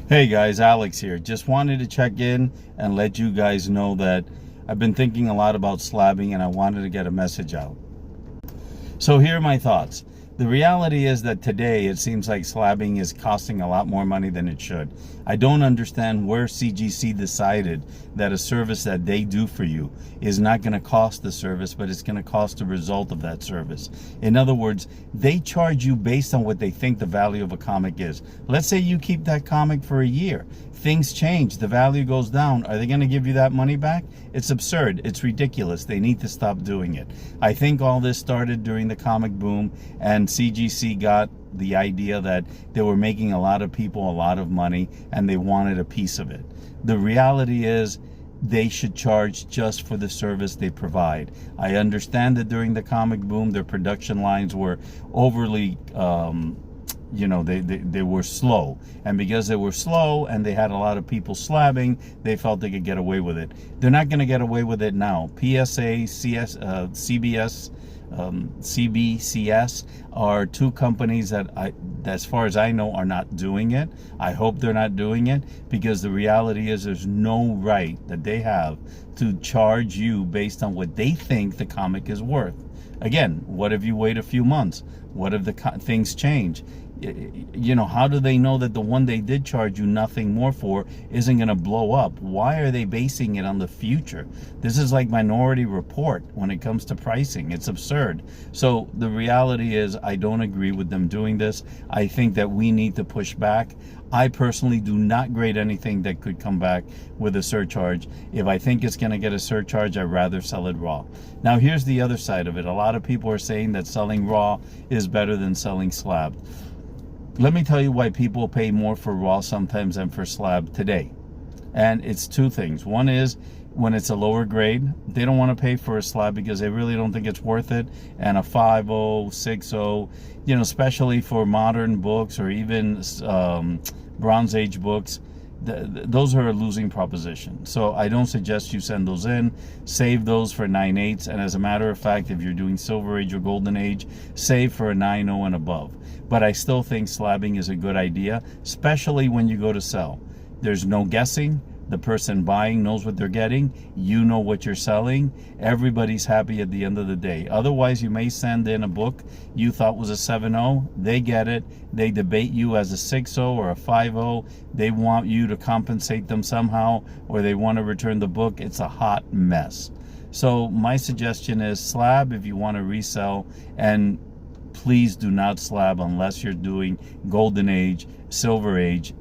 Hey guys, Alex here. Just wanted to check in and let you guys know that I've been thinking a lot about slabbing and I wanted to get a message out. So here are my thoughts. The reality is that today it seems like slabbing is costing a lot more money than it should. I don't understand where CGC decided that a service that they do for you is not going to cost the service, but it's going to cost the result of that service. In other words, they charge you based on what they think the value of a comic is. Let's say you keep that comic for a year. Things change, the value goes down. Are they going to give you that money back? It's absurd. It's ridiculous. They need to stop doing it. I think all this started during the comic boom, and CGC got the idea that they were making a lot of people a lot of money and they wanted a piece of it. The reality is they should charge just for the service they provide. I understand that during the comic boom, their production lines were overly they were slow, and because they were slow and they had a lot of people slabbing, they felt they could get away with it. They're not going to get away with it now. PSA, CBCS are two companies that as far as I know, are not doing it. I hope they're not doing it, because the reality is there's no right that they have to charge you based on what they think the comic is worth. Again, what if you wait a few months? What if the things change? How do they know that the one they did charge you nothing more for isn't going to blow up? Why are they basing it on the future? This is like Minority Report when it comes to pricing. It's absurd. So the reality is I don't agree with them doing this. I think that we need to push back. I personally do not grade anything that could come back with a surcharge. If I think it's going to get a surcharge, I'd rather sell it raw. Now, here's the other side of it. A lot of people are saying that selling raw is better than selling slab. Let me tell you why people pay more for raw sometimes than for slab today. And it's two things. One is when it's a lower grade, they don't want to pay for a slab because they really don't think it's worth it. And a 5.0, 6.0, especially for modern books or even Bronze Age books, those are a losing proposition. So I don't suggest you send those in. Save those for 9.8s. And as a matter of fact, if you're doing Silver Age or Golden Age, save for a 9.0 and above. But I still think slabbing is a good idea, especially when you go to sell. There's no guessing. The person buying knows what they're getting. You know what you're selling. Everybody's happy at the end of the day. Otherwise, you may send in a book you thought was a 7.0. They get it. They debate you as a 6.0 or a 5.0. They want you to compensate them somehow, or they want to return the book. It's a hot mess. So my suggestion is slab if you want to resell, and please do not slab unless you're doing Golden Age, Silver Age,